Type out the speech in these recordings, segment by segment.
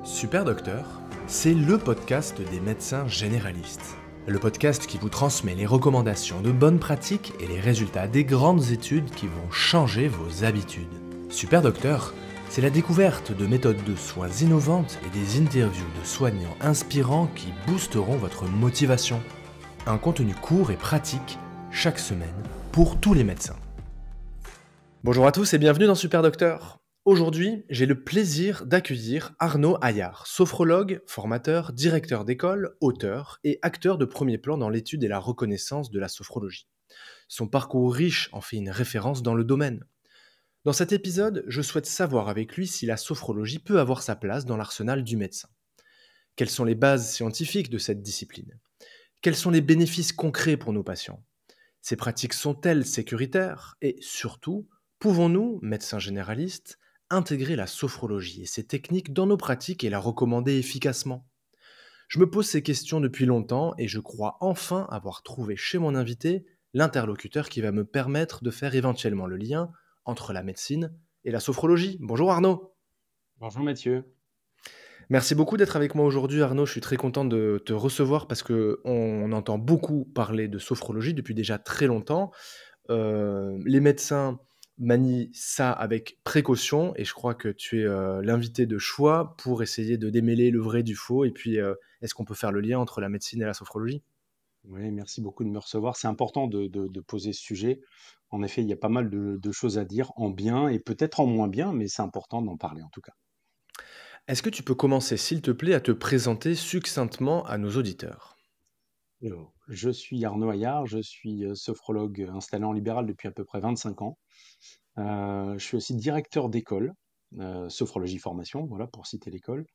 Super Docteur, c'est le podcast des médecins généralistes. Le podcast qui vous transmet les recommandations de bonnes pratiques et les résultats des grandes études qui vont changer vos habitudes. Super Docteur, c'est la découverte de méthodes de soins innovantes et des interviews de soignants inspirants qui boosteront votre motivation. Un contenu court et pratique chaque semaine pour tous les médecins. Bonjour à tous et bienvenue dans Super Docteur. Aujourd'hui, j'ai le plaisir d'accueillir Arnaud Hayard, sophrologue, formateur, directeur d'école, auteur et acteur de premier plan dans l'étude et la reconnaissance de la sophrologie. Son parcours riche en fait une référence dans le domaine. Dans cet épisode, je souhaite savoir avec lui si la sophrologie peut avoir sa place dans l'arsenal du médecin. Quelles sont les bases scientifiques de cette discipline ? Quels sont les bénéfices concrets pour nos patients ? Ces pratiques sont-elles sécuritaires ? Et surtout, pouvons-nous, médecins généralistes, intégrer la sophrologie et ses techniques dans nos pratiques et la recommander efficacement ? Je me pose ces questions depuis longtemps et je crois enfin avoir trouvé chez mon invité l'interlocuteur qui va me permettre de faire éventuellement le lien entre la médecine et la sophrologie. Bonjour Arnaud. Bonjour Mathieu. Merci beaucoup d'être avec moi aujourd'hui Arnaud, je suis très content de te recevoir parce qu'on entend beaucoup parler de sophrologie depuis déjà très longtemps. Les médecins manient ça avec précaution et je crois que tu es l'invité de choix pour essayer de démêler le vrai du faux et puis est-ce qu'on peut faire le lien entre la médecine et la sophrologie ? Oui, merci beaucoup de me recevoir. C'est important de poser ce sujet. En effet, il y a pas mal de choses à dire en bien et peut-être en moins bien, mais c'est important d'en parler en tout cas. Est-ce que tu peux commencer s'il te plaît à te présenter succinctement à nos auditeurs ? Alors, je suis Arnaud Hayard, je suis sophrologue installé en libéral depuis à peu près 25 ans. Je suis aussi directeur d'école, sophrologie formation, voilà pour citer l'école.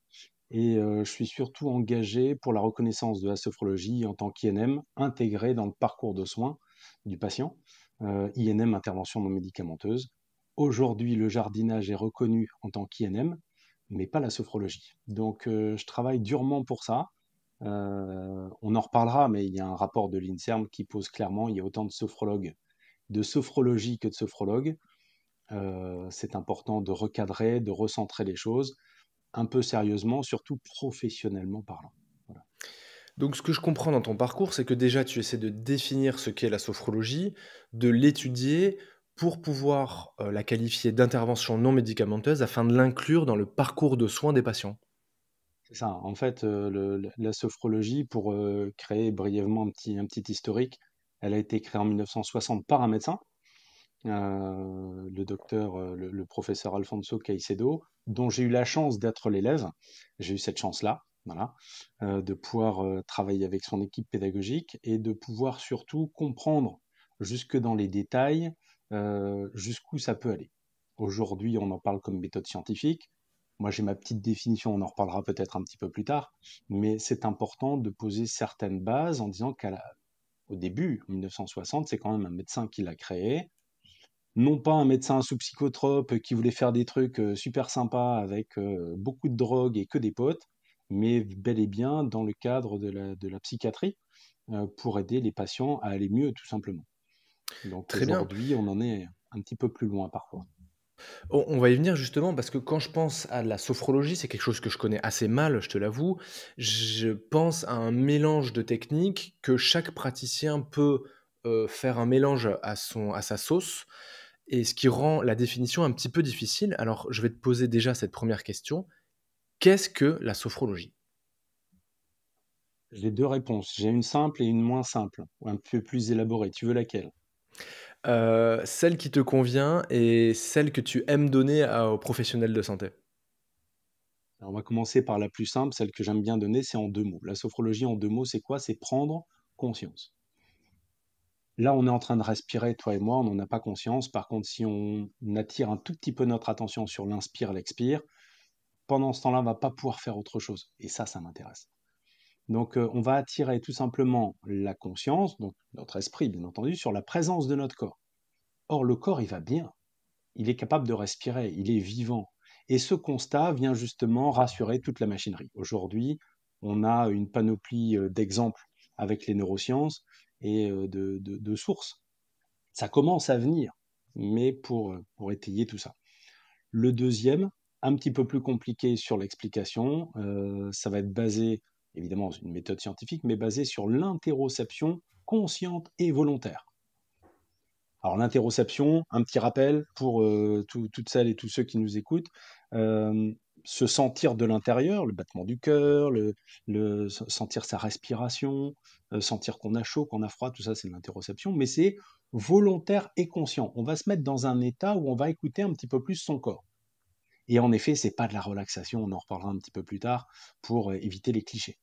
Et je suis surtout engagé pour la reconnaissance de la sophrologie en tant qu'INM intégré dans le parcours de soins du patient, INM, intervention non médicamenteuse. Aujourd'hui, le jardinage est reconnu en tant qu'INM, mais pas la sophrologie. Donc, je travaille durement pour ça. On en reparlera, mais il y a un rapport de l'INSERM qui pose clairement, il y a autant de sophrologues, de sophrologie que de sophrologues. C'est important de recadrer, de recentrer les choses un peu sérieusement, surtout professionnellement parlant. Voilà. Donc ce que je comprends dans ton parcours, c'est que déjà tu essaies de définir ce qu'est la sophrologie, de l'étudier pour pouvoir la qualifier d'intervention non médicamenteuse afin de l'inclure dans le parcours de soins des patients. C'est ça. En fait, la sophrologie, pour créer brièvement un petit historique, elle a été créée en 1960 par un médecin, le docteur, le professeur Alfonso Caicedo, dont j'ai eu la chance d'être l'élève. J'ai eu cette chance-là, voilà, de pouvoir travailler avec son équipe pédagogique et de pouvoir surtout comprendre jusque dans les détails jusqu'où ça peut aller. Aujourd'hui, on en parle comme méthode scientifique. Moi, j'ai ma petite définition, on en reparlera peut-être un petit peu plus tard, mais c'est important de poser certaines bases en disant qu'au début, en 1960, c'est quand même un médecin qui l'a créé, non pas un médecin sous psychotrope qui voulait faire des trucs super sympas avec beaucoup de drogue et que des potes, mais bel et bien dans le cadre de la psychiatrie pour aider les patients à aller mieux, tout simplement. Donc Très bien. aujourd'hui, on en est un petit peu plus loin parfois. On va y venir justement parce que quand je pense à la sophrologie, c'est quelque chose que je connais assez mal, je te l'avoue. Je pense à un mélange de techniques que chaque praticien peut faire un mélange à sa sauce et ce qui rend la définition un petit peu difficile. Alors je vais te poser déjà cette première question. Qu'est-ce que la sophrologie ? J'ai deux réponses. J'ai une simple et une moins simple, ou un peu plus élaborée. Tu veux laquelle? Celle qui te convient et celle que tu aimes donner aux professionnels de santé. Alors, on va commencer par la plus simple, celle que j'aime bien donner, c'est en deux mots. La sophrologie en deux mots, c'est quoi? C'est prendre conscience. Là, on est en train de respirer, toi et moi, on n'en a pas conscience. Par contre, si on attire un tout petit peu notre attention sur l'inspire, l'expire, pendant ce temps-là, on va pas pouvoir faire autre chose. Et ça m'intéresse. Donc, on va attirer tout simplement la conscience, donc notre esprit, bien entendu, sur la présence de notre corps. Or, le corps, il va bien. Il est capable de respirer, il est vivant. Et ce constat vient justement rassurer toute la machinerie. Aujourd'hui, on a une panoplie d'exemples avec les neurosciences et de sources. Ça commence à venir, mais pour étayer tout ça. Le deuxième, un petit peu plus compliqué sur l'explication. Ça va être basé, évidemment, c'est une méthode scientifique, mais basé sur l'interoception consciente et volontaire. Alors l'interoception, un petit rappel pour toutes celles et tous ceux qui nous écoutent, euh, se sentir de l'intérieur, le battement du cœur, sentir sa respiration, sentir qu'on a chaud, qu'on a froid, tout ça c'est de l'interoception, mais c'est volontaire et conscient. On va se mettre dans un état où on va écouter un petit peu plus son corps. Et en effet, c'est pas de la relaxation, on en reparlera un petit peu plus tard pour éviter les clichés.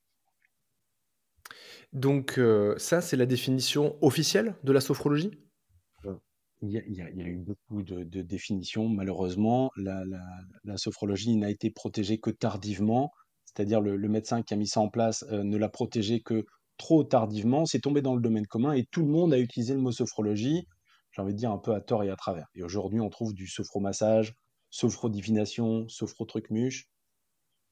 Donc ça, c'est la définition officielle de la sophrologie? Euh, il y a eu beaucoup de définitions. Malheureusement, la sophrologie n'a été protégée que tardivement, c'est-à-dire le médecin qui a mis ça en place ne l'a protégée que trop tardivement. C'est tombé dans le domaine commun et tout le monde a utilisé le mot sophrologie, j'ai envie de dire un peu à tort et à travers. Et aujourd'hui, on trouve du sophromassage, sophro-divination, sophro-truc-muche.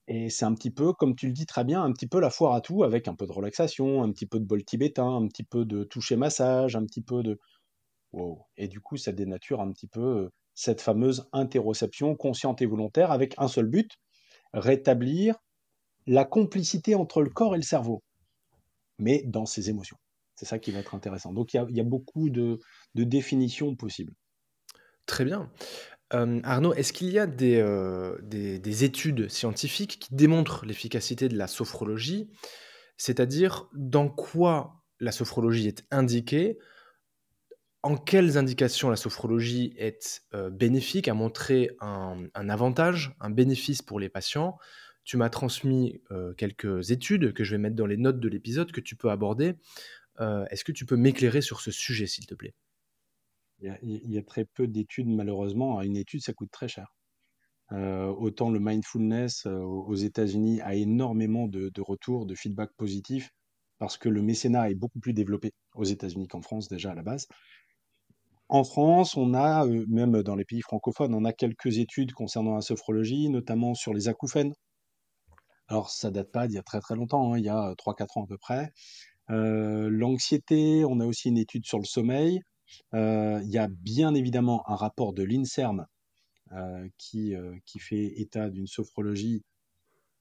Et c'est un petit peu, comme tu le dis très bien, un petit peu la foire à tout, avec un peu de relaxation, un petit peu de bol tibétain, un petit peu de toucher massage, un petit peu de... Wow. Et du coup, ça dénature un petit peu cette fameuse interoception consciente et volontaire avec un seul but, rétablir la complicité entre le corps et le cerveau, mais dans ses émotions. C'est ça qui va être intéressant. Donc il y a beaucoup de définitions possibles. Très bien. Arnaud, est-ce qu'il y a des études scientifiques qui démontrent l'efficacité de la sophrologie? C'est-à-dire, dans quoi la sophrologie est indiquée? En quelles indications la sophrologie est, bénéfique, a montré un avantage, un bénéfice pour les patients? Tu m'as transmis, quelques études que je vais mettre dans les notes de l'épisode que tu peux aborder. Est-ce que tu peux m'éclairer sur ce sujet, s'il te plaît? Il y a très peu d'études, malheureusement. Une étude, ça coûte très cher. Autant le mindfulness aux États-Unis a énormément de retours, de feedback positifs, parce que le mécénat est beaucoup plus développé aux États-Unis qu'en France déjà à la base. En France, on a, même dans les pays francophones, on a quelques études concernant la sophrologie, notamment sur les acouphènes. Alors, ça date pas d'il y a très très longtemps, hein, il y a 3-4 ans à peu près. L'anxiété, on a aussi une étude sur le sommeil. Il y a bien évidemment un rapport de l'INSERM qui fait état d'une sophrologie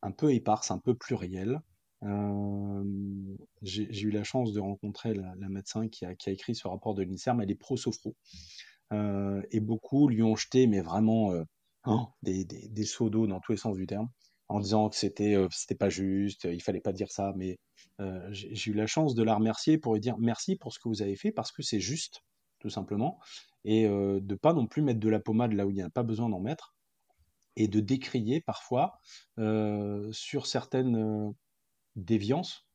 un peu éparse, un peu plurielle. Euh, j'ai eu la chance de rencontrer la médecin qui a écrit ce rapport de l'INSERM. Elle est pro-sophro. Et beaucoup lui ont jeté, mais vraiment, hein, des seaux d'eau dans tous les sens du terme, en disant que c'était pas juste, il fallait pas dire ça. Mais j'ai eu la chance de la remercier pour lui dire merci pour ce que vous avez fait, parce que c'est juste, tout simplement, et de pas non plus mettre de la pommade là où il n'y a pas besoin d'en mettre, et de décrier parfois sur certaines déviances,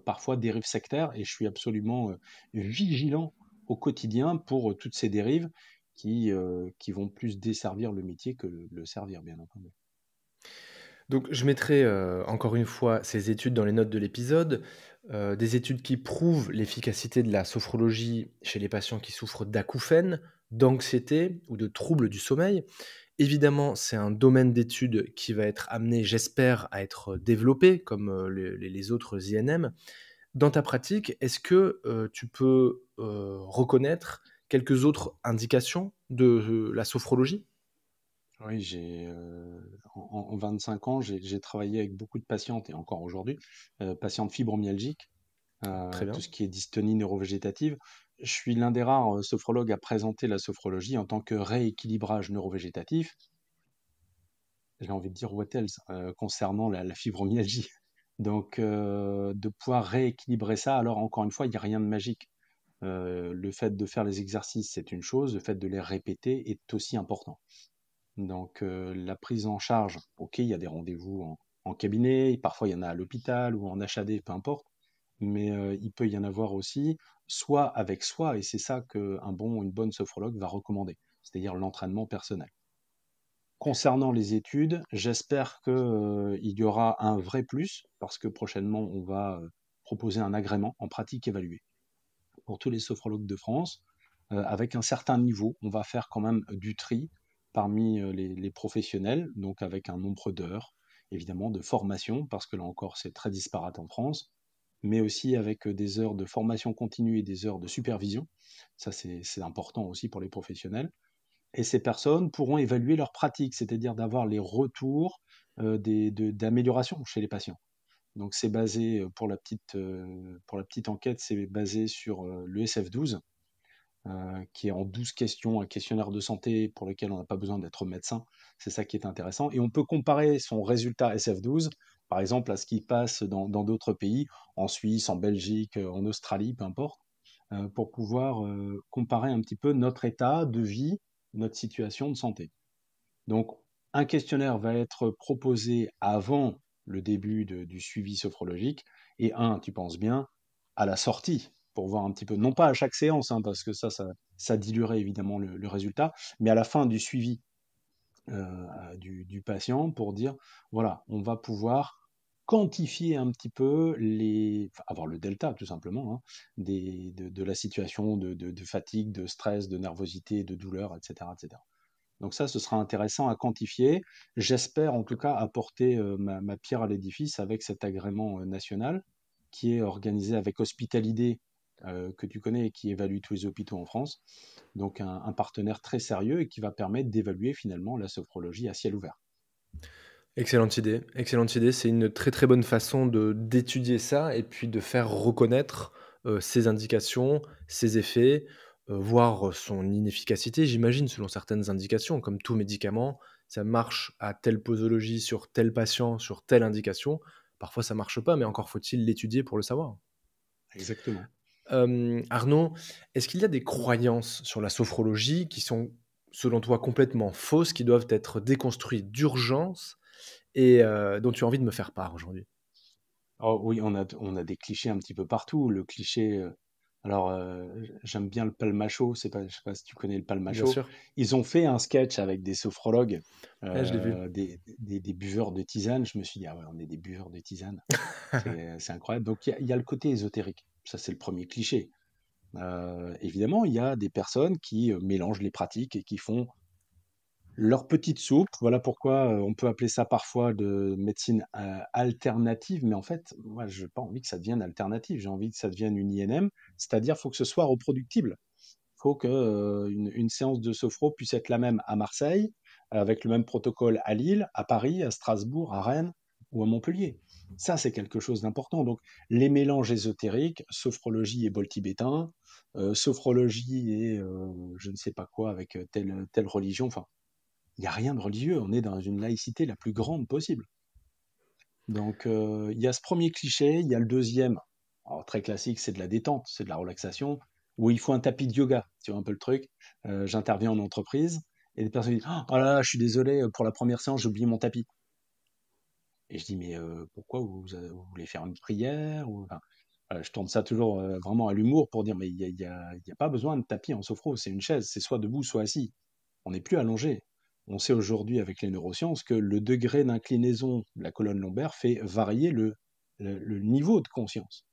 parfois dérives sectaires, et je suis absolument vigilant au quotidien pour toutes ces dérives qui vont plus desservir le métier que le servir, bien entendu. Donc je mettrai, encore une fois ces études dans les notes de l'épisode, des études qui prouvent l'efficacité de la sophrologie chez les patients qui souffrent d'acouphènes, d'anxiété ou de troubles du sommeil. Évidemment, c'est un domaine d'études qui va être amené, j'espère, à être développé comme, les autres INM. Dans ta pratique, est-ce que, tu peux, reconnaître quelques autres indications de, la sophrologie? Oui, en 25 ans, j'ai travaillé avec beaucoup de patientes, et encore aujourd'hui, patientes fibromyalgiques, Très tout bien. ce qui est dystonie neurovégétative. Je suis l'un des rares sophrologues à présenter la sophrologie en tant que rééquilibrage neurovégétatif. J'ai envie de dire what else, concernant la fibromyalgie. Donc, de pouvoir rééquilibrer ça, alors encore une fois, il n'y a rien de magique. Le fait de faire les exercices, c'est une chose, le fait de les répéter est aussi important. Donc, la prise en charge, ok, il y a des rendez-vous en cabinet, parfois il y en a à l'hôpital ou en HAD, peu importe, mais il peut y en avoir aussi, soit avec soi, et c'est ça une bonne sophrologue va recommander, c'est-à-dire l'entraînement personnel. Concernant les études, j'espère que, il y aura un vrai plus, parce que prochainement, on va proposer un agrément en pratique évaluée pour tous les sophrologues de France, avec un certain niveau. On va faire quand même du tri parmi les professionnels, donc avec un nombre d'heures, évidemment, de formation, parce que là encore, c'est très disparate en France, mais aussi avec des heures de formation continue et des heures de supervision. Ça, c'est important aussi pour les professionnels. et ces personnes pourront évaluer leur pratique, c'est-à-dire d'avoir les retours d'amélioration chez les patients. Donc c'est basé, pour la petite enquête, c'est basé sur le SF12, qui est en 12 questions, un questionnaire de santé pour lequel on n'a pas besoin d'être médecin. C'est ça qui est intéressant. Et on peut comparer son résultat SF12, par exemple, à ce qui passe dans d'autres pays, en Suisse, en Belgique, en Australie, peu importe, pour pouvoir comparer un petit peu notre état de vie, notre situation de santé. Donc, un questionnaire va être proposé avant le début du suivi sophrologique et un, tu penses bien, à la sortie pour voir un petit peu, non pas à chaque séance, hein, parce que ça diluerait évidemment le résultat, mais à la fin du suivi du patient pour dire, voilà, on va pouvoir quantifier un petit peu enfin, avoir le delta tout simplement, hein, de la situation de fatigue, de stress, de nervosité, de douleur, etc., etc. Donc ça, ce sera intéressant à quantifier. J'espère en tout cas apporter ma pierre à l'édifice avec cet agrément national qui est organisé avec Hospitalidé, que tu connais et qui évalue tous les hôpitaux en France. Donc un partenaire très sérieux et qui va permettre d'évaluer finalement la sophrologie à ciel ouvert. Excellente idée, excellente idée. C'est une très, très bonne façon d'étudier ça et puis de faire reconnaître, ses indications, ses effets, voir son inefficacité, j'imagine, selon certaines indications. Comme tout médicament, ça marche à telle posologie, sur tel patient, sur telle indication. Parfois, ça marche pas, mais encore faut-il l'étudier pour le savoir. Exactement. Arnaud, est-ce qu'il y a des croyances sur la sophrologie qui sont, selon toi, complètement fausses, qui doivent être déconstruites d'urgence et dont tu as envie de me faire part aujourd'hui? Oh oui, on a des clichés un petit peu partout. Le cliché, alors j'aime bien le palmacho, je sais pas si tu connais le Bien palmacho. sûr. Ils ont fait un sketch avec des sophrologues, Ouais, je l'ai vu. des buveurs de tisane. Je me suis dit, ah ouais, on est des buveurs de tisane. C'est incroyable. Donc il y a le côté ésotérique. Ça, c'est le premier cliché. Évidemment, il y a des personnes qui mélangent les pratiques et qui font leur petite soupe. Voilà pourquoi on peut appeler ça parfois de médecine alternative, mais en fait, moi, je n'ai pas envie que ça devienne alternative, j'ai envie que ça devienne une INM, c'est-à-dire faut que ce soit reproductible. Il faut que une séance de sophro puisse être la même à Marseille, avec le même protocole à Lille, à Paris, à Strasbourg, à Rennes ou à Montpellier. Ça, c'est quelque chose d'important. Donc, les mélanges ésotériques, sophrologie et bol tibétain, sophrologie et je ne sais pas quoi avec telle religion, enfin, il n'y a rien de religieux, on est dans une laïcité la plus grande possible. Donc il y a ce premier cliché, il y a le deuxième, alors, très classique, c'est de la détente, c'est de la relaxation, où il faut un tapis de yoga, tu vois un peu le truc. J'interviens en entreprise et les personnes disent oh là là, je suis désolé, pour la première séance, j'ai oublié mon tapis. Et je dis mais pourquoi vous voulez faire une prière ou... Enfin, je tourne ça toujours vraiment à l'humour pour dire mais il y a pas besoin de tapis en sophro, c'est une chaise, c'est soit debout, soit assis. On n'est plus allongé. On sait aujourd'hui avec les neurosciences que le degré d'inclinaison de la colonne lombaire fait varier le niveau de conscience.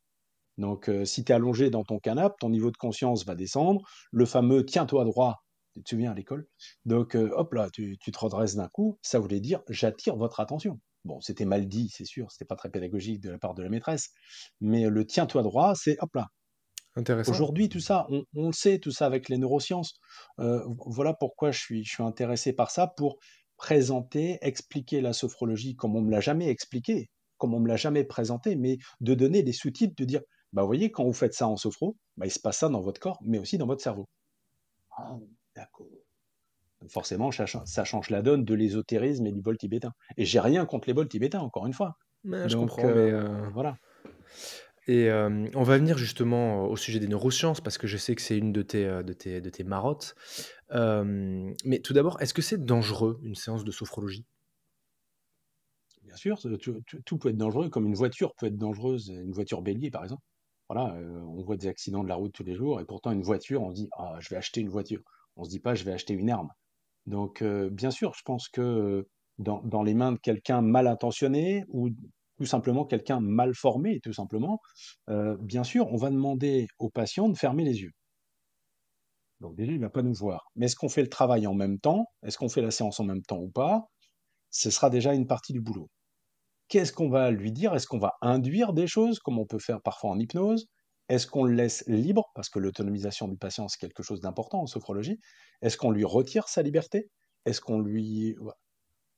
Donc, si tu es allongé dans ton canapé, ton niveau de conscience va descendre. Le fameux tiens-toi droit, tu te souviens à l'école. Donc, hop là, tu te redresses d'un coup. Ça voulait dire j'attire votre attention. Bon, c'était mal dit, c'est sûr, c'était pas très pédagogique de la part de la maîtresse. Mais le tiens-toi droit, c'est hop là, Intéressant. aujourd'hui, tout ça, on le sait, tout ça avec les neurosciences. Voilà pourquoi je suis intéressé par ça, pour présenter, expliquer la sophrologie comme on me l'a jamais expliqué, comme on me l'a jamais présenté, mais de donner des sous-titres, de dire, bah, vous voyez, quand vous faites ça en sophro, bah, il se passe ça dans votre corps, mais aussi dans votre cerveau. Ah, d'accord. Forcément, ça change la donne de l'ésotérisme et du bol tibétain. Et j'ai rien contre les bols tibétains, encore une fois. Mais je Donc, comprends, mais voilà. et on va venir justement au sujet des neurosciences parce que je sais que c'est une de tes marottes. Mais tout d'abord, est-ce que c'est dangereux une séance de sophrologie? Bien sûr, tout peut être dangereux, comme une voiture peut être dangereuse, une voiture bélier par exemple. Voilà, on voit des accidents de la route tous les jours, et pourtant une voiture, on se dit, ah, je vais acheter une voiture. On se dit pas, je vais acheter une arme. Donc, bien sûr, je pense que dans les mains de quelqu'un mal intentionné ou tout simplement quelqu'un mal formé, tout simplement, bien sûr, on va demander au patient de fermer les yeux. Donc déjà, il ne va pas nous voir. Mais est-ce qu'on fait le travail en même temps? Est-ce qu'on fait la séance en même temps ou pas? Ce sera déjà une partie du boulot. Qu'est-ce qu'on va lui dire? Est-ce qu'on va induire des choses, comme on peut faire parfois en hypnose? Est-ce qu'on le laisse libre? Parce que l'autonomisation du patient, c'est quelque chose d'important en sophrologie. Est-ce qu'on lui retire sa liberté? Est-ce qu'on lui... Voilà.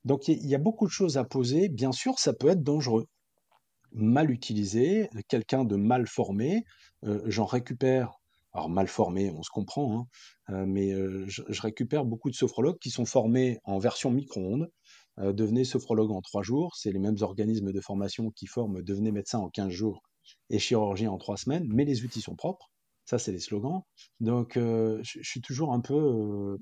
Donc il y a beaucoup de choses à poser. Bien sûr, ça peut être dangereux. Mal utilisé, quelqu'un de mal formé, j'en récupère, alors mal formé, on se comprend, hein, mais je récupère beaucoup de sophrologues qui sont formés en version micro-ondes. Devenez sophrologue en 3 jours, c'est les mêmes organismes de formation qui forment devenez médecin en 15 jours et chirurgien en 3 semaines, mais les outils sont propres. Ça, c'est les slogans. Donc, je suis toujours un peu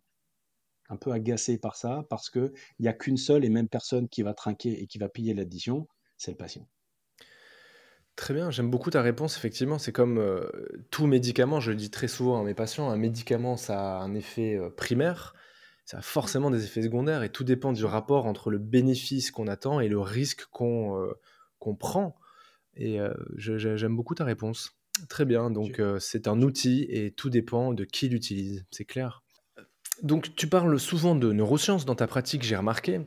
agacé par ça, parce qu'il n'y a qu'une seule et même personne qui va trinquer et qui va payer l'addition, c'est le patient. Très bien, j'aime beaucoup ta réponse. Effectivement, c'est comme tout médicament, je le dis très souvent à mes patients, un médicament, ça a un effet primaire, ça a forcément des effets secondaires et tout dépend du rapport entre le bénéfice qu'on attend et le risque qu'on prend. Et j'aime beaucoup ta réponse. Très bien, donc Tu- c'est un outil et tout dépend de qui l'utilise, c'est clair. Donc tu parles souvent de neurosciences dans ta pratique, j'ai remarqué.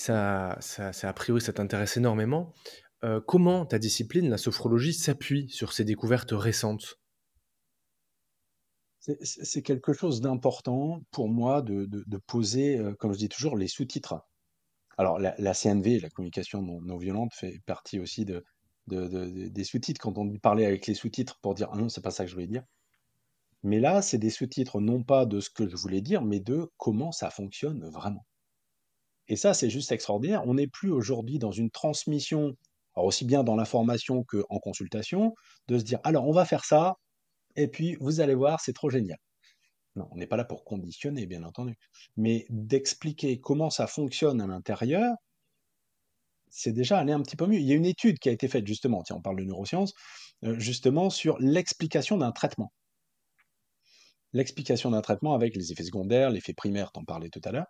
A priori, ça t'intéresse énormément. Comment ta discipline, la sophrologie, s'appuie sur ces découvertes récentes? C'est quelque chose d'important pour moi de poser, comme je dis toujours, les sous-titres. Alors la CNV, la communication non violente, fait partie aussi des sous-titres. Quand on dit parler avec les sous-titres pour dire ah non, c'est pas ça que je voulais dire. Mais là, c'est des sous-titres non pas de ce que je voulais dire, mais de comment ça fonctionne vraiment. Et ça, c'est juste extraordinaire. On n'est plus aujourd'hui dans une transmission, alors aussi bien dans l'information qu'en consultation, de se dire alors on va faire ça, et puis vous allez voir, c'est trop génial. Non, on n'est pas là pour conditionner, bien entendu, mais d'expliquer comment ça fonctionne à l'intérieur, c'est déjà aller un petit peu mieux. Il y a une étude qui a été faite justement, tiens, on parle de neurosciences, justement sur l'explication d'un traitement. L'explication d'un traitement avec les effets secondaires, l'effet primaire, t'en parlais tout à l'heure,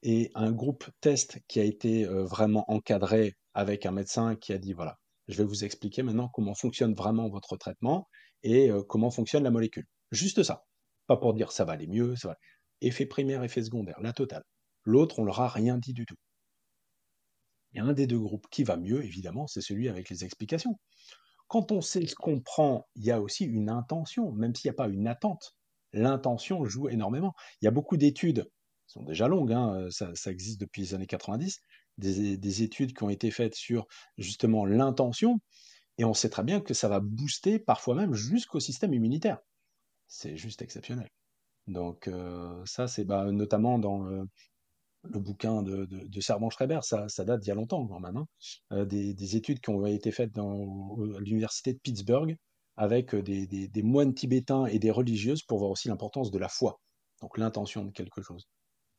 et un groupe test qui a été vraiment encadré avec un médecin qui a dit, voilà, je vais vous expliquer maintenant comment fonctionne vraiment votre traitement et comment fonctionne la molécule. Juste ça. Pas pour dire ça va aller mieux, ça va. Effet primaire, effet secondaire, la totale. L'autre, on leur a rien dit du tout. Il y a un des deux groupes qui va mieux, évidemment, c'est celui avec les explications. Quand on sait ce qu'on prend, il y a aussi une intention, même s'il n'y a pas une attente. L'intention joue énormément. Il y a beaucoup d'études, qui sont déjà longues, hein, ça existe depuis les années 90, des études qui ont été faites sur justement l'intention, et on sait très bien que ça va booster parfois même jusqu'au système immunitaire. C'est juste exceptionnel. Donc ça, c'est notamment dans le bouquin de Servan-Schreiber, ça date d'il y a longtemps quand même, hein. Des études qui ont été faites à l'université de Pittsburgh avec des moines tibétains et des religieuses pour voir aussi l'importance de la foi, donc l'intention de quelque chose.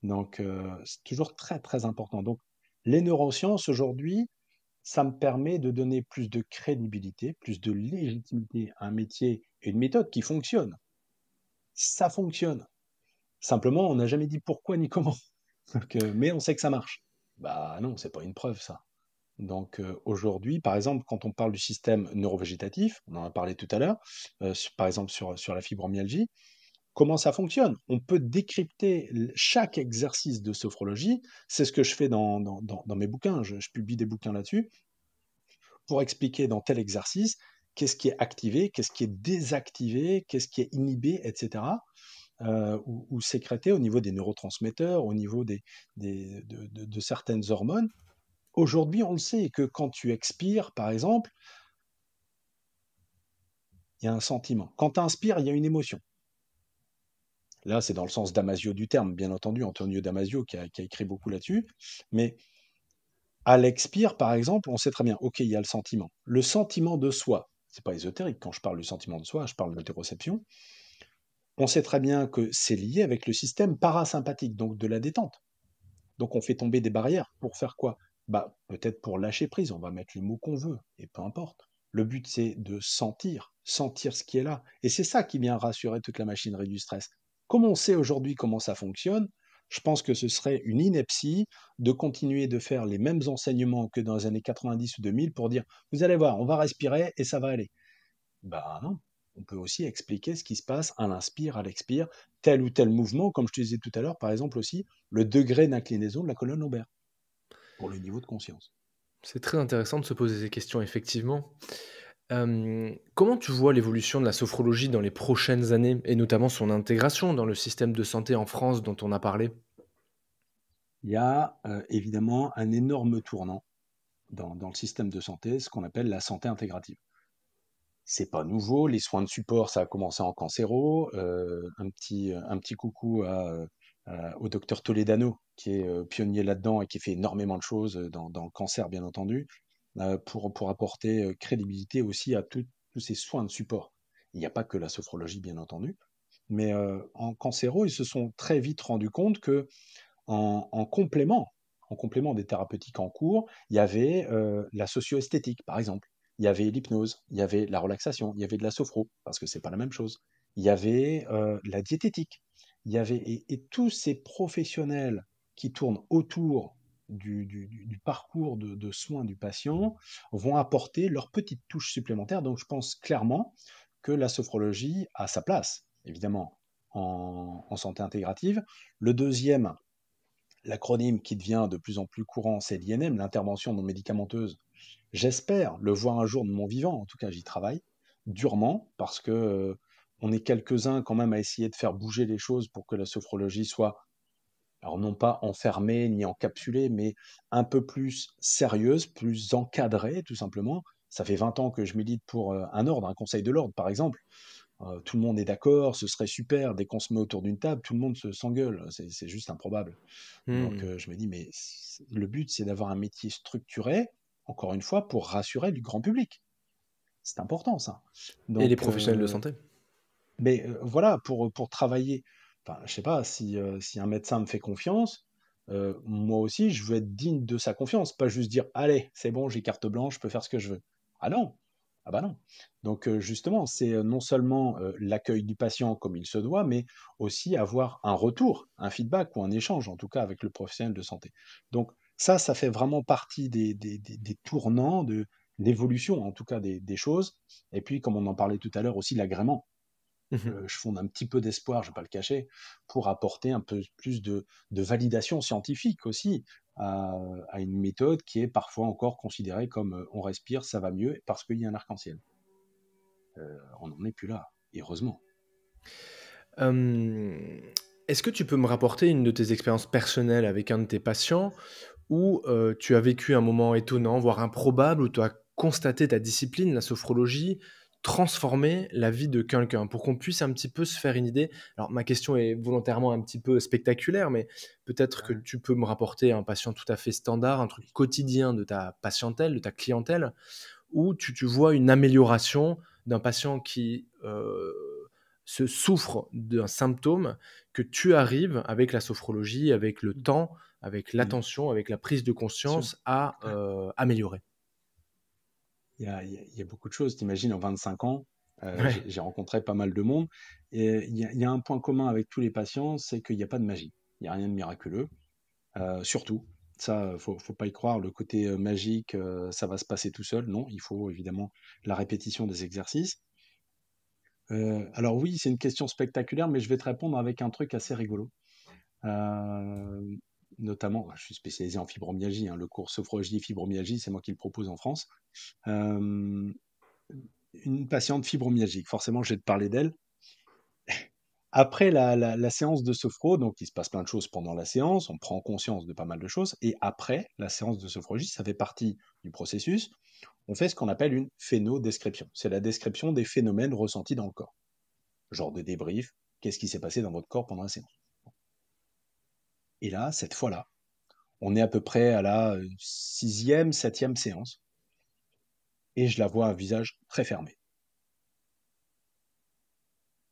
Donc c'est toujours très très important. Donc les neurosciences aujourd'hui, ça me permet de donner plus de crédibilité, plus de légitimité à un métier et une méthode qui fonctionne. Ça fonctionne. Simplement, on n'a jamais dit pourquoi ni comment. Donc, mais on sait que ça marche. Bah non, c'est pas une preuve ça. Donc aujourd'hui, par exemple, quand on parle du système neurovégétatif, on en a parlé tout à l'heure, par exemple sur la fibromyalgie, comment ça fonctionne? On peut décrypter chaque exercice de sophrologie, c'est ce que je fais dans mes bouquins, je publie des bouquins là-dessus, pour expliquer dans tel exercice qu'est-ce qui est activé, qu'est-ce qui est désactivé, qu'est-ce qui est inhibé, etc. Ou sécrété au niveau des neurotransmetteurs, au niveau de certaines hormones. Aujourd'hui, on le sait que quand tu expires, par exemple, il y a un sentiment. Quand tu inspires, il y a une émotion. Là, c'est dans le sens Damasio du terme, bien entendu, Antonio Damasio qui a écrit beaucoup là-dessus. Mais à l'expire, par exemple, on sait très bien, ok, il y a le sentiment. Le sentiment de soi, c'est pas ésotérique, quand je parle du sentiment de soi, je parle d'interoception. On sait très bien que c'est lié avec le système parasympathique, donc de la détente. Donc on fait tomber des barrières pour faire quoi? Bah peut-être pour lâcher prise, on va mettre le mot qu'on veut, et peu importe. Le but c'est de sentir, sentir ce qui est là. Et c'est ça qui vient rassurer toute la machinerie du stress. Comme on sait aujourd'hui comment ça fonctionne, je pense que ce serait une ineptie de continuer de faire les mêmes enseignements que dans les années 90 ou 2000 pour dire, vous allez voir, on va respirer et ça va aller. Bah non, on peut aussi expliquer ce qui se passe à l'inspire, à l'expire, tel ou tel mouvement, comme je te disais tout à l'heure, par exemple aussi, le degré d'inclinaison de la colonne lombaire, pour le niveau de conscience. C'est très intéressant de se poser ces questions, effectivement. Comment tu vois l'évolution de la sophrologie dans les prochaines années et notamment son intégration dans le système de santé en France dont on a parlé? Il y a évidemment un énorme tournant dans le système de santé, ce qu'on appelle la santé intégrative. C'est pas nouveau, les soins de support, ça a commencé en cancéro. Un petit coucou au docteur Toledano, qui est pionnier là-dedans et qui fait énormément de choses dans le cancer, bien entendu, pour apporter crédibilité aussi à tous ces soins de support. Il n'y a pas que la sophrologie, bien entendu, mais en cancéro, ils se sont très vite rendus compte que en complément, en complément des thérapeutiques en cours, il y avait la socio-esthétique, par exemple. Il y avait l'hypnose, il y avait la relaxation, il y avait de la sophro, parce que c'est pas la même chose. Il y avait la diététique. Il y avait, et tous ces professionnels qui tournent autour du parcours de soins du patient vont apporter leur petite touche supplémentaire. Donc, je pense clairement que la sophrologie a sa place, évidemment, en santé intégrative. Le deuxième, l'acronyme qui devient de plus en plus courant, c'est l'INM, l'intervention non médicamenteuse. J'espère le voir un jour de mon vivant, en tout cas j'y travaille durement, parce que on est quelques-uns quand même à essayer de faire bouger les choses pour que la sophrologie soit, alors non pas enfermée ni encapsulée, mais un peu plus sérieuse, plus encadrée, tout simplement. Ça fait 20 ans que je milite pour un ordre, un conseil de l'ordre, par exemple. Tout le monde est d'accord, ce serait super. Dès qu'on se met autour d'une table, tout le monde s'engueule. C'est juste improbable. Donc, Mmh. je me dis, mais le but, c'est d'avoir un métier structuré, encore une fois, pour rassurer du grand public. C'est important, ça. Et les Donc, professionnels de santé? mais voilà, pour travailler, enfin, je sais pas, si un médecin me fait confiance, moi aussi, je veux être digne de sa confiance, pas juste dire, allez, c'est bon, j'ai carte blanche, je peux faire ce que je veux. Ah non, ah bah non. Donc, justement, c'est non seulement l'accueil du patient comme il se doit, mais aussi avoir un retour, un feedback ou un échange, en tout cas, avec le professionnel de santé. Donc, ça fait vraiment partie des tournants, de l'évolution, en tout cas, des choses. Et puis, comme on en parlait tout à l'heure, aussi l'agrément. Mmh. Je fonde un petit peu d'espoir, je ne vais pas le cacher, pour apporter un peu plus de validation scientifique aussi à une méthode qui est parfois encore considérée comme on respire, ça va mieux parce qu'il y a un arc-en-ciel. On n'en est plus là, et heureusement. Hem, Est-ce que tu peux me rapporter une de tes expériences personnelles avec un de tes patients où, tu as vécu un moment étonnant, voire improbable, où tu as constaté ta discipline, la sophrologie, transformer la vie de quelqu'un? Pour qu'on puisse un petit peu se faire une idée. Alors ma question est volontairement un petit peu spectaculaire, mais peut-être que Ouais. tu peux me rapporter un patient tout à fait standard, un truc quotidien de ta patientèle, de ta clientèle, où tu vois une amélioration d'un patient qui, se souffre d'un symptôme que tu arrives avec la sophrologie, avec le temps, avec Mm. l'attention, avec la prise de Bien sûr. conscience à, améliorer. Il y a beaucoup de choses. T'imagines, en 25 ans, Ouais. j'ai rencontré pas mal de monde. Et il y a un point commun avec tous les patients, c'est qu'il n'y a pas de magie. Il n'y a rien de miraculeux. Surtout, ça, faut pas y croire. Le côté magique, ça va se passer tout seul. Non, il faut évidemment la répétition des exercices. Alors oui, c'est une question spectaculaire, mais je vais te répondre avec un truc assez rigolo. Euh, Notamment, je suis spécialisé en fibromyalgie, hein, le cours sophrologie fibromyalgie, c'est moi qui le propose en France. Euh, une patiente fibromyalgique, forcément, je vais te parler d'elle. Après la séance de sophro, donc il se passe plein de choses pendant la séance, on prend conscience de pas mal de choses, et après la séance de sophrologie, ça fait partie du processus, on fait ce qu'on appelle une phénodescription. C'est la description des phénomènes ressentis dans le corps. Genre de débrief, qu'est-ce qui s'est passé dans votre corps pendant la séance. Et là, cette fois-là, on est à peu près à la sixième, septième séance, et je la vois un visage très fermé.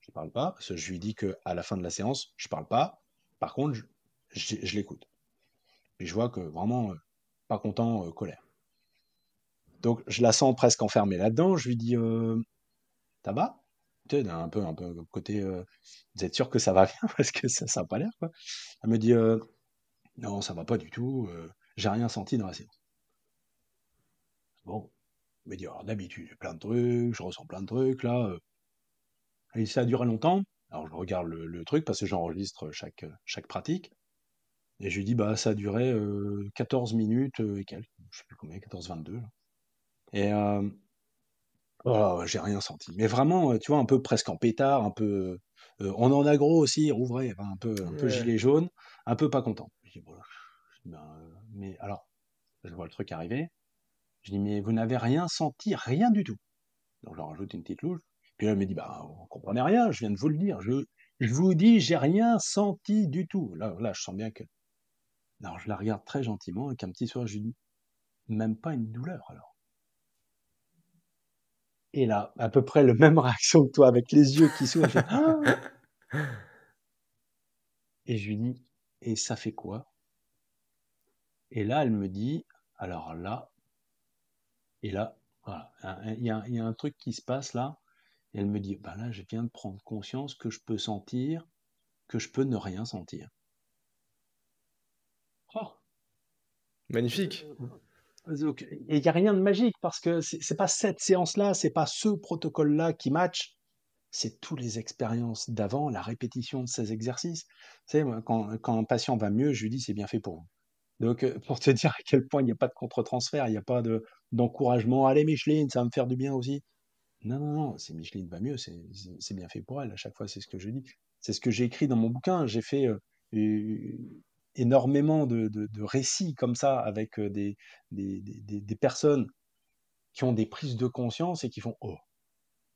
Je ne parle pas, parce que je lui dis qu'à la fin de la séance, je ne parle pas, par contre, je l'écoute. Et je vois que vraiment, pas content, colère. Donc je la sens presque enfermée là-dedans. Je lui dis, ça va? Tu sais, un peu côté, vous êtes sûr que ça va bien parce que ça n'a pas l'air, quoi. Elle me dit, non, ça va pas du tout. J'ai rien senti dans la séance. Bon, elle me dit, alors d'habitude, j'ai plein de trucs, je ressens plein de trucs là. Et ça a duré longtemps. Alors je regarde le truc parce que j'enregistre chaque pratique. Et je lui dis, bah ça a duré 14 minutes et quelques. Je sais plus combien, 14, 22. Là. Et Oh, j'ai rien senti. Mais vraiment, tu vois, un peu presque en pétard, un peu, on en a gros aussi, rouvré, enfin, un peu Ouais. gilet jaune, un peu pas content. Je dis: «Bon, ben, mais alors», je vois le truc arriver, je dis: «Mais vous n'avez rien senti, rien du tout?» Donc je leur rajoute une petite louche. Puis là, elle me dit: «Bah, vous comprenez rien, je viens de vous le dire. Je vous dis, j'ai rien senti du tout». Là, je sens bien que, alors je la regarde très gentiment avec un petit sourire, je lui dis: «Même pas une douleur alors?» Et là, à peu près le même réaction que toi, avec les yeux qui s'ouvrent, elle fait: «Ah!» Et je lui dis: «Et ça fait quoi?» Et là, elle me dit: «Alors là», et là, voilà, il y a un truc qui se passe là. Et elle me dit: «Bah là, je viens de prendre conscience que je peux sentir, que je peux ne rien sentir». Oh! Magnifique. Donc, et il n'y a rien de magique parce que c'est pas cette séance-là, c'est pas ce protocole-là qui match, c'est toutes les expériences d'avant, la répétition de ces exercices. Tu sais, moi, quand un patient va mieux, je lui dis: «C'est bien fait pour vous». Donc, pour te dire à quel point il n'y a pas de contre-transfert, il n'y a pas d'encouragement: «Allez Micheline, ça va me faire du bien aussi». Non, non, non, c'est Micheline va mieux, c'est bien fait pour elle. À chaque fois, c'est ce que je dis. C'est ce que j'ai écrit dans mon bouquin. J'ai fait euh, énormément de récits comme ça avec des personnes qui ont des prises de conscience et qui font: «Oh,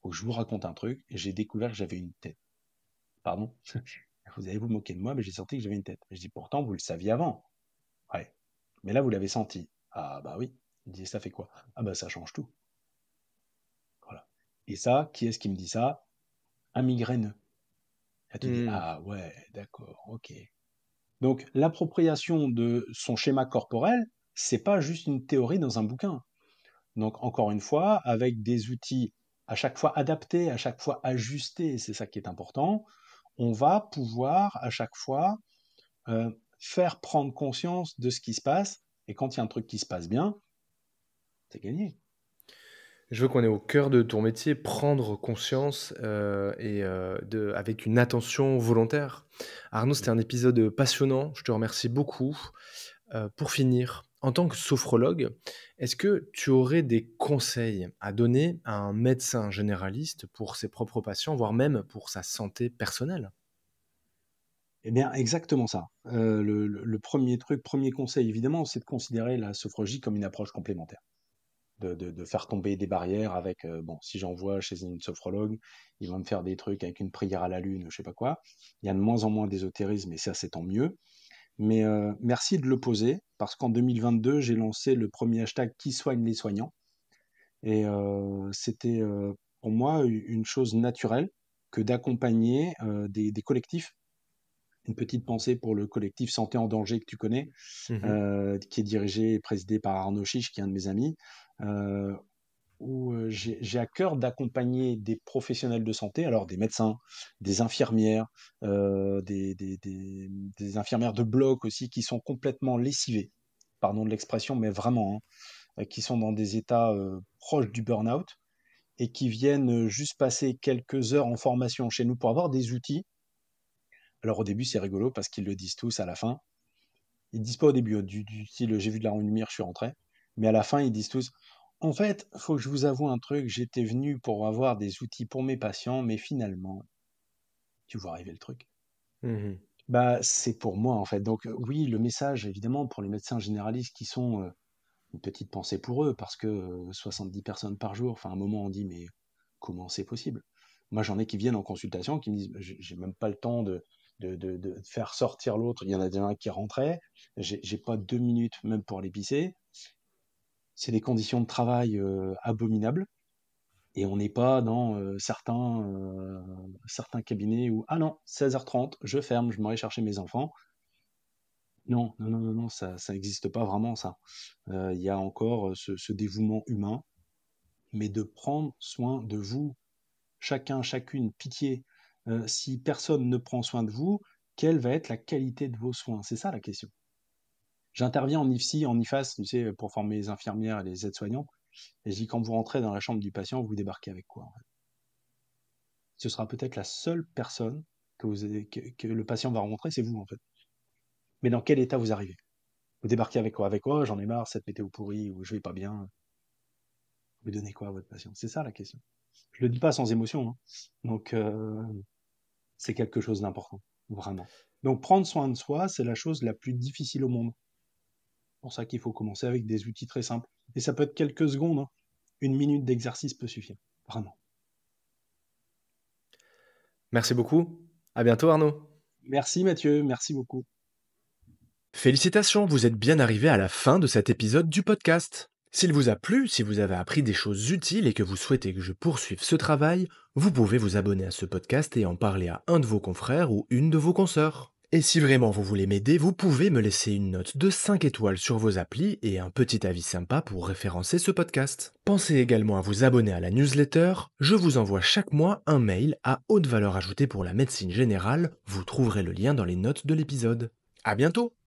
faut que je vous raconte un truc. Et j'ai découvert que j'avais une tête». Pardon? Vous allez vous moquer de moi, mais j'ai senti que j'avais une tête. Je dis: «Pourtant, vous le saviez avant». Ouais. Mais là, vous l'avez senti. Ah bah oui. Il dit: «Ça fait quoi?» Ah bah ça change tout. Voilà. Et ça, qui est-ce qui me dit ça? Un migraineux. Là, tu dis: Hmm. «Ah ouais, d'accord, ok». Donc, l'appropriation de son schéma corporel, c'est pas juste une théorie dans un bouquin. Donc, encore une fois, avec des outils à chaque fois adaptés, à chaque fois ajustés, et c'est ça qui est important, on va pouvoir à chaque fois faire prendre conscience de ce qui se passe. Et quand il y a un truc qui se passe bien, c'est gagné. Je veux qu'on est au cœur de ton métier, prendre conscience avec une attention volontaire. Arnaud, c'était un épisode passionnant. Je te remercie beaucoup. Pour finir, en tant que sophrologue, est-ce que tu aurais des conseils à donner à un médecin généraliste pour ses propres patients, voire même pour sa santé personnelle? Eh bien, exactement ça. Le premier truc, premier conseil, évidemment, c'est de considérer la sophrologie comme une approche complémentaire. De faire tomber des barrières avec, bon, si j'envoie chez une sophrologue, il va me faire des trucs avec une prière à la lune, je sais pas quoi. Il y a de moins en moins d'ésotérisme, et ça, c'est tant mieux. Mais merci de le poser, parce qu'en 2022, j'ai lancé le premier hashtag Qui soigne les soignants. Et c'était pour moi une chose naturelle que d'accompagner des collectifs. Une petite pensée pour le collectif Santé en danger que tu connais, Mmh. qui est dirigé et présidé par Arnaud Chiche, qui est un de mes amis, euh, où j'ai à cœur d'accompagner des professionnels de santé, alors des médecins, des infirmières, des infirmières de bloc aussi, qui sont complètement lessivées, pardon de l'expression, mais vraiment, hein, qui sont dans des états proches du burn-out et qui viennent juste passer quelques heures en formation chez nous pour avoir des outils. Alors au début, c'est rigolo parce qu'ils le disent tous à la fin. Ils disent pas au début, du style j'ai vu de la lumière, je suis rentré. Mais à la fin, ils disent tous: «En fait, faut que je vous avoue un truc, j'étais venu pour avoir des outils pour mes patients, mais finalement», tu vois arriver le truc. Mmh. Bah, c'est pour moi en fait. Donc oui, le message évidemment pour les médecins généralistes qui sont une petite pensée pour eux, parce que 70 personnes par jour, enfin à un moment on dit: «Mais comment c'est possible?» Moi j'en ai qui viennent en consultation, qui me disent: «J'ai même pas le temps de faire sortir l'autre». Il y en a déjà un qui rentrait, j'ai pas 2 minutes même pour les pisser. C'est des conditions de travail abominables, et on n'est pas dans certains cabinets où: «Ah non, 16h30, je ferme, je m'en vais chercher mes enfants». Non, non, non, non, non, ça n'existe pas vraiment ça. Il y a encore ce dévouement humain, mais de prendre soin de vous, chacun, chacune, pitié. Si personne ne prend soin de vous, quelle va être la qualité de vos soins? C'est ça la question. J'interviens en IFSI, en IFAS, tu sais, pour former les infirmières et les aides-soignants. Et je dis: quand vous rentrez dans la chambre du patient, vous débarquez avec quoi, en fait? Ce sera peut-être la seule personne que le patient va rencontrer, c'est vous, en fait. Mais dans quel état vous arrivez? Vous débarquez avec quoi? Avec: «Oh, j'en ai marre, cette météo pourrie», ou «Je vais pas bien». Vous donnez quoi à votre patient? C'est ça la question. Je le dis pas sans émotion, hein. Donc, c'est quelque chose d'important, vraiment. Donc, prendre soin de soi, c'est la chose la plus difficile au monde. C'est pour ça qu'il faut commencer avec des outils très simples. Et ça peut être quelques secondes, hein. 1 minute d'exercice peut suffire, vraiment. Merci beaucoup. À bientôt Arnaud. Merci Mathieu, merci beaucoup. Félicitations, vous êtes bien arrivé à la fin de cet épisode du podcast. S'il vous a plu, si vous avez appris des choses utiles et que vous souhaitez que je poursuive ce travail, vous pouvez vous abonner à ce podcast et en parler à un de vos confrères ou une de vos consoeurs. Et si vraiment vous voulez m'aider, vous pouvez me laisser une note de 5 étoiles sur vos applis et un petit avis sympa pour référencer ce podcast. Pensez également à vous abonner à la newsletter, je vous envoie chaque mois un mail à haute valeur ajoutée pour la médecine générale, vous trouverez le lien dans les notes de l'épisode. À bientôt!